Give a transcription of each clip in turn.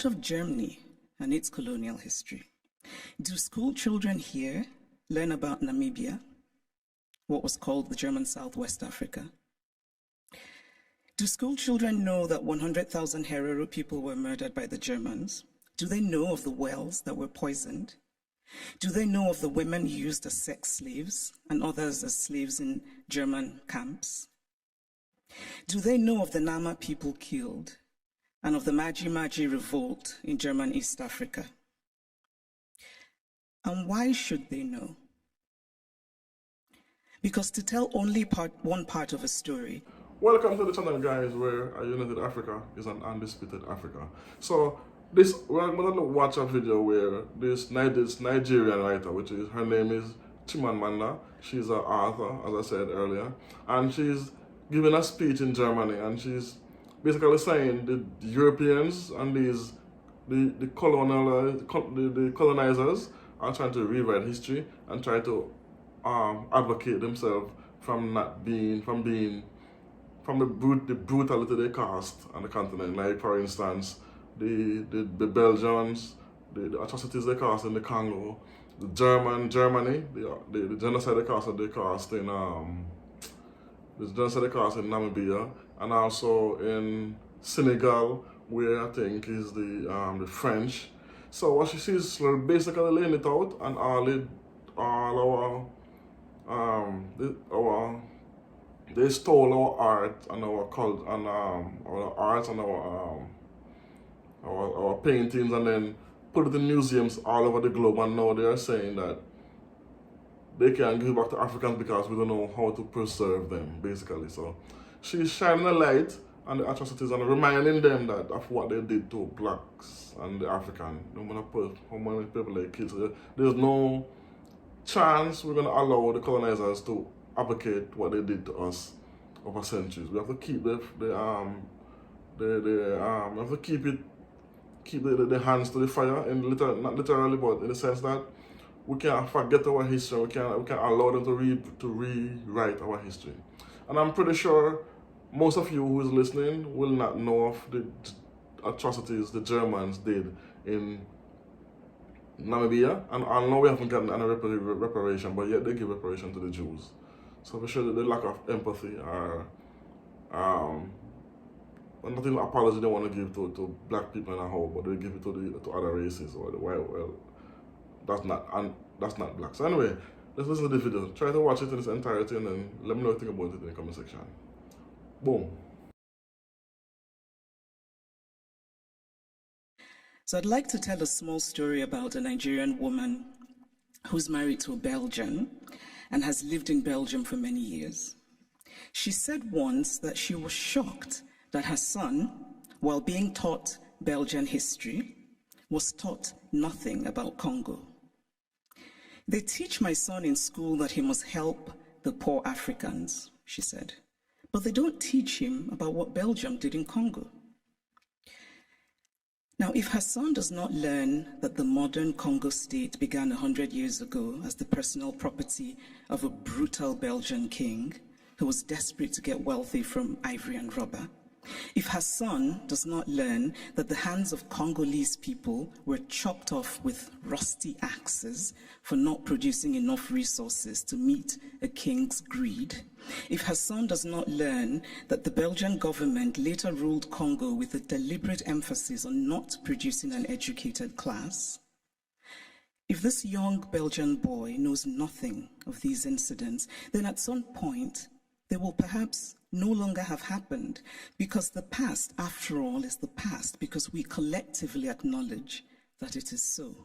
of Germany and its colonial history. Do school children here learn about Namibia, what was called the German Southwest Africa? Do school children know that 100,000 Herero people were murdered by the Germans? Do they know of the wells that were poisoned? Do they know of the women used as sex slaves and others as slaves in German camps? Do they know of the Nama people killed and of the Maji Maji revolt in German East Africa? And why should they know? Because to tell only one part of a story. Welcome to the channel, guys, where a united Africa is an undisputed Africa. So we're going to watch a video where this Nigerian writer, her name is Chimamanda. She's an author, as I said earlier, and she's giving a speech in Germany, and she's basically saying the Europeans and the colonizers are trying to rewrite history and try to advocate themselves from the brutality they caused on the continent. Like, for instance, the Belgians, the atrocities they caused in the Congo, the Germany, the genocide they caused in Namibia, and also in Senegal, where I think is the French. So what she sees is basically laying it out, and they stole our art and our culture and our arts and our paintings, and then put it in museums all over the globe. And now they are saying that they can't give back to Africans because we don't know how to preserve them, basically. So she's shining a light on the atrocities and reminding them that of what they did to blacks and the African. No matter how many people they killed. There's no chance we're going to allow the colonizers to advocate what they did to us over centuries. We have to keep the hands to the fire, not literally, but in the sense that we can't forget our history. We can't allow them to rewrite our history. And I'm pretty sure most of you who is listening will not know of the atrocities the Germans did in Namibia, and I know we haven't gotten any reparation, but yet they give reparation to the Jews. So for sure, the lack of empathy or not even apology they want to give to black people in a whole, but they give it to other races or the white. Well, that's not black. So anyway, let's listen to the video. Try to watch it in its entirety, and then let me know what you think about it in the comment section. Boom. So I'd like to tell a small story about a Nigerian woman who's married to a Belgian and has lived in Belgium for many years. She said once that she was shocked that her son, while being taught Belgian history, was taught nothing about Congo. They teach my son in school that he must help the poor Africans, she said, but they don't teach him about what Belgium did in Congo. Now, if her son does not learn that the modern Congo state began 100 years ago as the personal property of a brutal Belgian king who was desperate to get wealthy from ivory and rubber, if her son does not learn that the hands of Congolese people were chopped off with rusty axes for not producing enough resources to meet a king's greed, if her son does not learn that the Belgian government later ruled Congo with a deliberate emphasis on not producing an educated class, if this young Belgian boy knows nothing of these incidents, then at some point they will perhaps no longer have happened, because the past, after all, is the past, because we collectively acknowledge that it is so.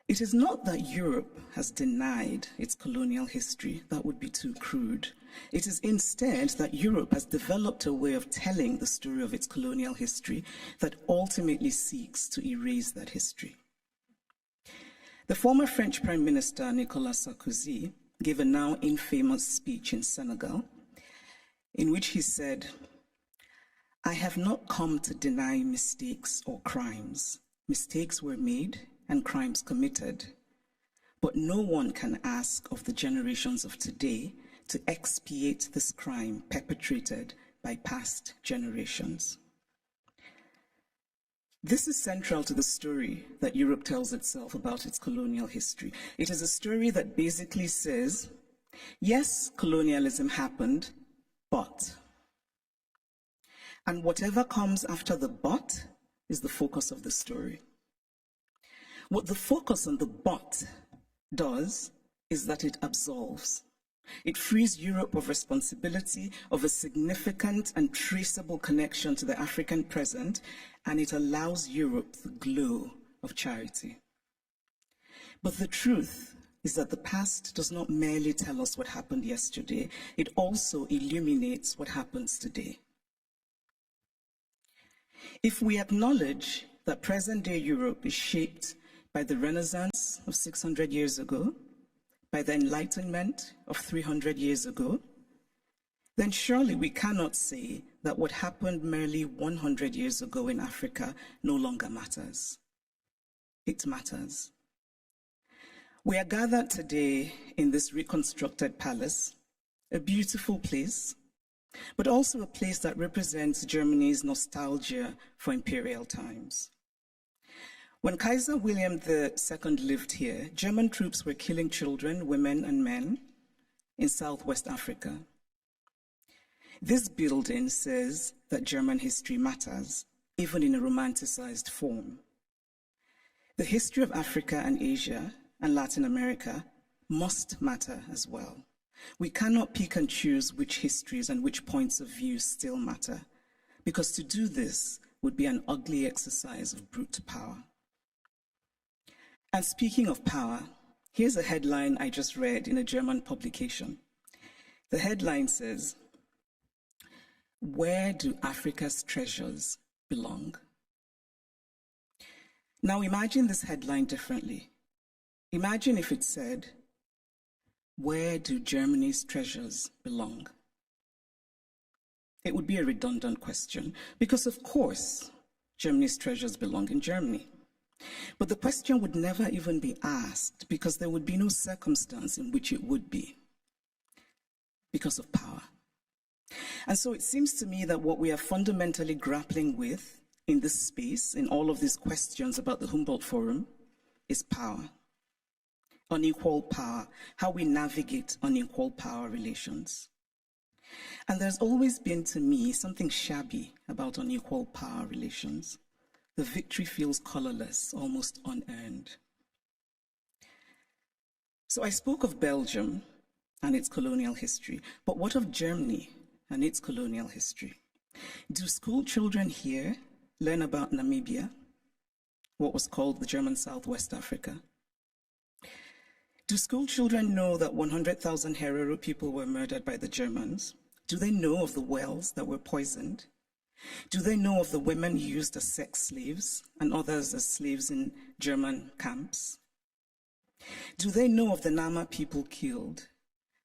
It is not that Europe has denied its colonial history. That would be too crude. It is instead that Europe has developed a way of telling the story of its colonial history that ultimately seeks to erase that history. The former French Prime Minister, Nicolas Sarkozy, gave a now infamous speech in Senegal, in which he said, "I have not come to deny mistakes or crimes. Mistakes were made and crimes committed, but no one can ask of the generations of today to expiate this crime perpetrated by past generations." This is central to the story that Europe tells itself about its colonial history. It is a story that basically says, yes, colonialism happened, but. And whatever comes after the but is the focus of the story. What the focus on the but does is that it absolves. It frees Europe of responsibility, of a significant and traceable connection to the African present, and it allows Europe the glow of charity. But the truth is that the past does not merely tell us what happened yesterday, it also illuminates what happens today. If we acknowledge that present-day Europe is shaped by the Renaissance of 600 years ago, by the Enlightenment of 300 years ago, then surely we cannot say that what happened merely 100 years ago in Africa no longer matters. It matters. We are gathered today in this reconstructed palace, a beautiful place, but also a place that represents Germany's nostalgia for imperial times. When Kaiser William II lived here, German troops were killing children, women, and men in Southwest Africa. This building says that German history matters, even in a romanticized form. The history of Africa and Asia and Latin America must matter as well. We cannot pick and choose which histories and which points of view still matter, because to do this would be an ugly exercise of brute power. And speaking of power, here's a headline I just read in a German publication. The headline says, "Where do Africa's treasures belong?" Now imagine this headline differently. Imagine if it said, "Where do Germany's treasures belong?" It would be a redundant question, because of course, Germany's treasures belong in Germany. But the question would never even be asked, because there would be no circumstance in which it would be, because of power. And so it seems to me that what we are fundamentally grappling with in this space, in all of these questions about the Humboldt Forum, is power. Unequal power, how we navigate unequal power relations. And there's always been, to me, something shabby about unequal power relations. The victory feels colorless, almost unearned. So I spoke of Belgium and its colonial history, but what of Germany and its colonial history? Do school children here learn about Namibia, what was called the German Southwest Africa? Do school children know that 100,000 Herero people were murdered by the Germans? Do they know of the wells that were poisoned? Do they know of the women used as sex slaves and others as slaves in German camps? Do they know of the Nama people killed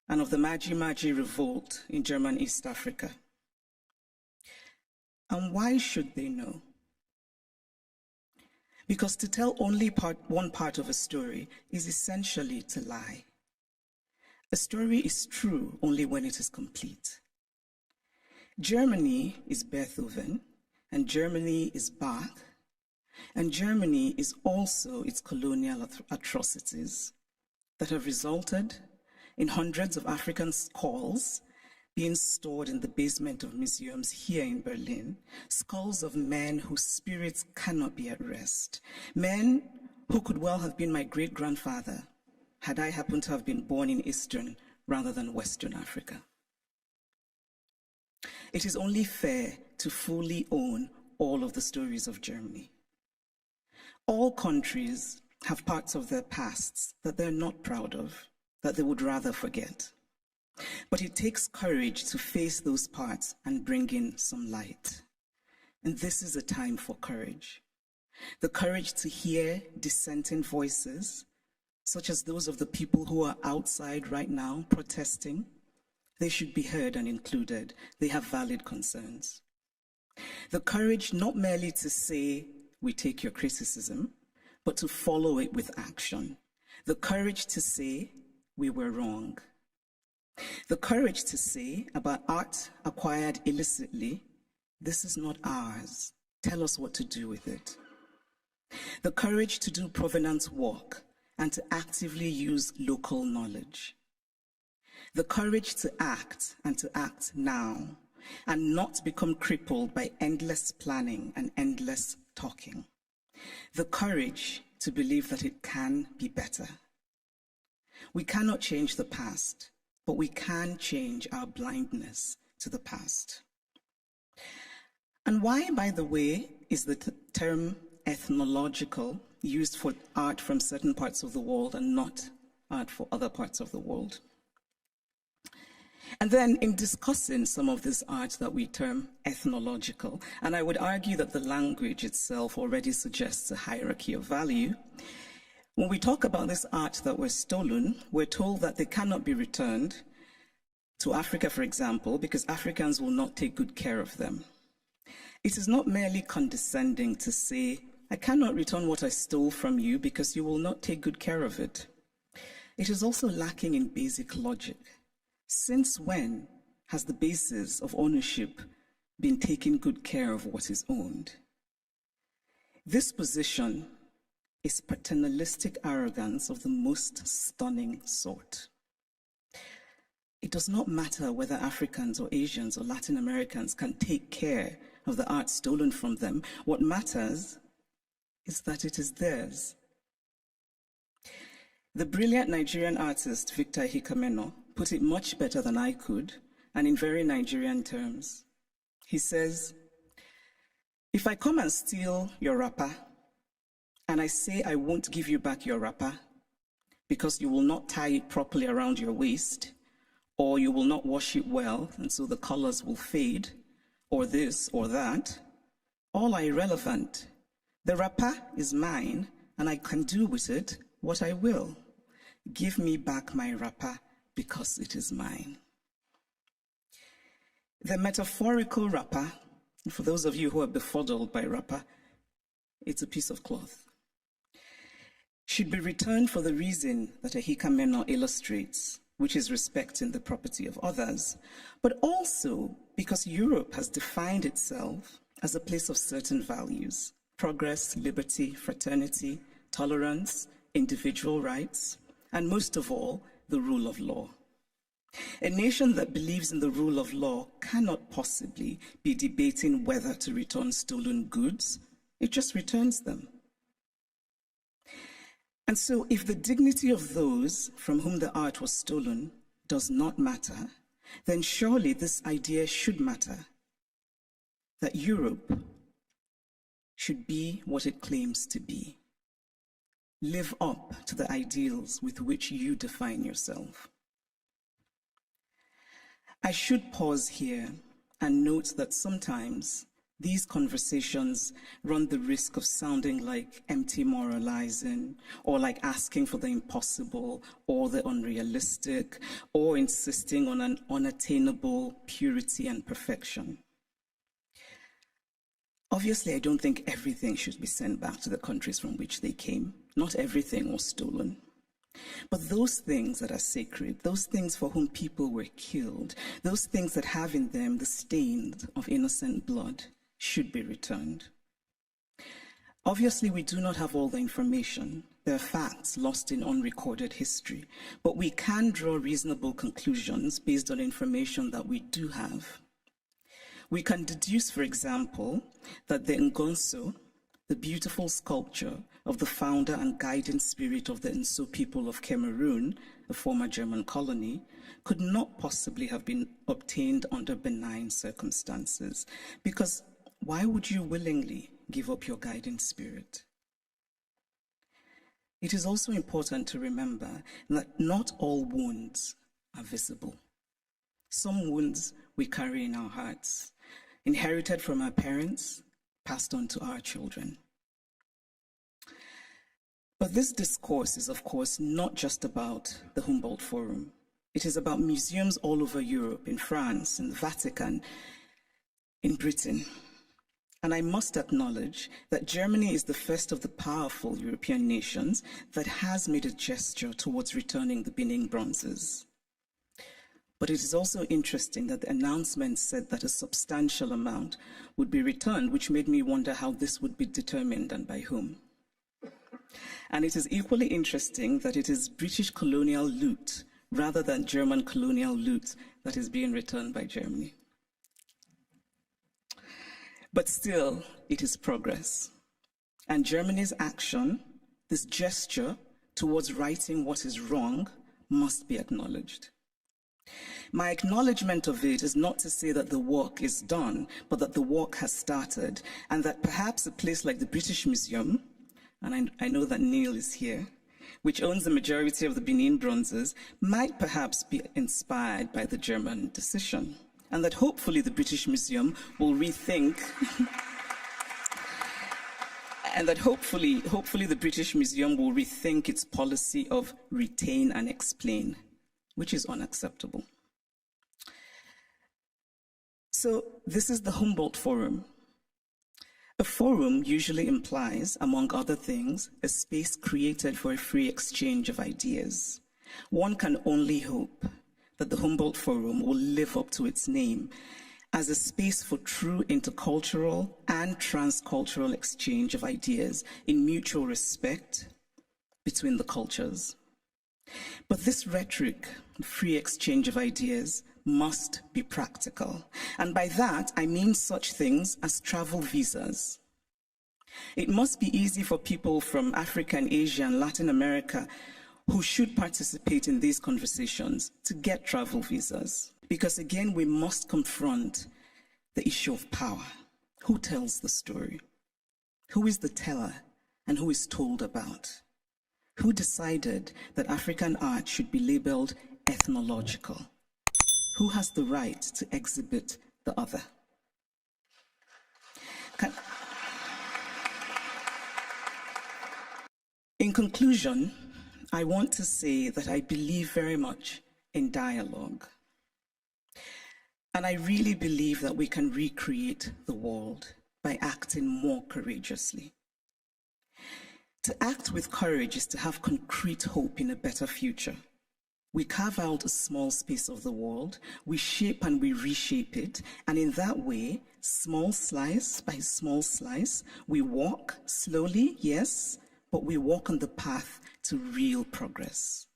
and of the Maji Maji revolt in German East Africa? And why should they know? Because to tell only one part of a story is essentially to lie. A story is true only when it is complete. Germany is Beethoven, and Germany is Bach, and Germany is also its colonial atrocities that have resulted in hundreds of African skulls being stored in the basement of museums here in Berlin, skulls of men whose spirits cannot be at rest, men who could well have been my great-grandfather had I happened to have been born in Eastern rather than Western Africa. It is only fair to fully own all of the stories of Germany. All countries have parts of their pasts that they're not proud of, that they would rather forget. But it takes courage to face those parts and bring in some light. And this is a time for courage. The courage to hear dissenting voices, such as those of the people who are outside right now protesting. They should be heard and included. They have valid concerns. The courage not merely to say, we take your criticism, but to follow it with action. The courage to say, we were wrong. The courage to say about art acquired illicitly, this is not ours. Tell us what to do with it. the courage to do provenance work and to actively use local knowledge, the courage to act and to act now, and not become crippled by endless planning and endless talking, the courage to believe that it can be better. We cannot change the past, but we can change our blindness to the past. And why, by the way, is the term ethnological used for art from certain parts of the world and not art for other parts of the world? And then in discussing some of this art that we term ethnological, and I would argue that the language itself already suggests a hierarchy of value, when we talk about this art that was stolen, we're told that they cannot be returned to Africa, for example, because Africans will not take good care of them. It is not merely condescending to say, I cannot return what I stole from you because you will not take good care of it. It is also lacking in basic logic. Since when has the basis of ownership been taking good care of what is owned? This position is paternalistic arrogance of the most stunning sort. It does not matter whether Africans or Asians or Latin Americans can take care of the art stolen from them. What matters is that it is theirs. The brilliant Nigerian artist Victor Hikameno put it much better than I could, and in very Nigerian terms. He says, if I come and steal your wrapper, and I say I won't give you back your wrapper because you will not tie it properly around your waist, or you will not wash it well, and so the colors will fade, or this or that, all are irrelevant. The wrapper is mine, and I can do with it what I will. Give me back my wrapper because it is mine. The metaphorical wrapper, for those of you who are befuddled by wrapper, it's a piece of cloth, should be returned for the reason that a Hikameno illustrates, which is respecting the property of others, but also because Europe has defined itself as a place of certain values: progress, liberty, fraternity, tolerance, individual rights, and most of all, the rule of law. A nation that believes in the rule of law cannot possibly be debating whether to return stolen goods. It just returns them. And so if the dignity of those from whom the art was stolen does not matter, then surely this idea should matter, that Europe should be what it claims to be. Live up to the ideals with which you define yourself. I should pause here and note that sometimes these conversations run the risk of sounding like empty moralizing, or like asking for the impossible or the unrealistic, or insisting on an unattainable purity and perfection. Obviously, I don't think everything should be sent back to the countries from which they came. Not everything was stolen. But those things that are sacred, those things for whom people were killed, those things that have in them the stains of innocent blood, should be returned. Obviously, we do not have all the information. There are facts lost in unrecorded history, but we can draw reasonable conclusions based on information that we do have. We can deduce, for example, that the Ngonso, the beautiful sculpture of the founder and guiding spirit of the Nso people of Cameroon, a former German colony, could not possibly have been obtained under benign circumstances, because why would you willingly give up your guiding spirit? It is also important to remember that not all wounds are visible. Some wounds we carry in our hearts, inherited from our parents, passed on to our children. But this discourse is, of course, not just about the Humboldt Forum. It is about museums all over Europe, in France, in the Vatican, in Britain. And I must acknowledge that Germany is the first of the powerful European nations that has made a gesture towards returning the Benin bronzes. But it is also interesting that the announcement said that a substantial amount would be returned, which made me wonder how this would be determined and by whom. And it is equally interesting that it is British colonial loot rather than German colonial loot that is being returned by Germany. But still, it is progress. And Germany's action, this gesture towards righting what is wrong, must be acknowledged. My acknowledgement of it is not to say that the work is done, but that the work has started, and that perhaps a place like the British Museum, and I know that Neil is here, which owns the majority of the Benin bronzes, might perhaps be inspired by the German decision, and that hopefully the British Museum will rethink and that hopefully the British Museum will rethink its policy of retain and explain, which is unacceptable. So this is the Humboldt Forum. A forum usually implies, among other things, a space created for a free exchange of ideas. One can only hope that the Humboldt Forum will live up to its name as a space for true intercultural and transcultural exchange of ideas in mutual respect between the cultures. But this rhetoric, free exchange of ideas, must be practical. And by that, I mean such things as travel visas. It must be easy for people from Africa and Asia and Latin America who should participate in these conversations to get travel visas. Because again, we must confront the issue of power. Who tells the story? Who is the teller and who is told about? Who decided that African art should be labeled ethnological? Who has the right to exhibit the other? In conclusion, I want to say that I believe very much in dialogue. And I really believe that we can recreate the world by acting more courageously. To act with courage is to have concrete hope in a better future. We carve out a small space of the world, we shape and we reshape it, and in that way, small slice by small slice, we walk slowly, yes, but we walk on the path to real progress.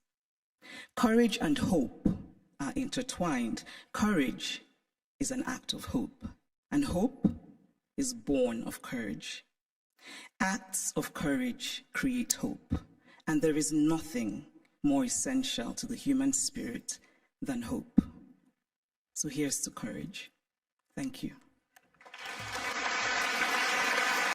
Courage and hope are intertwined. Courage is an act of hope, and hope is born of courage. Acts of courage create hope, and there is nothing more essential to the human spirit than hope. So here's to courage. Thank you.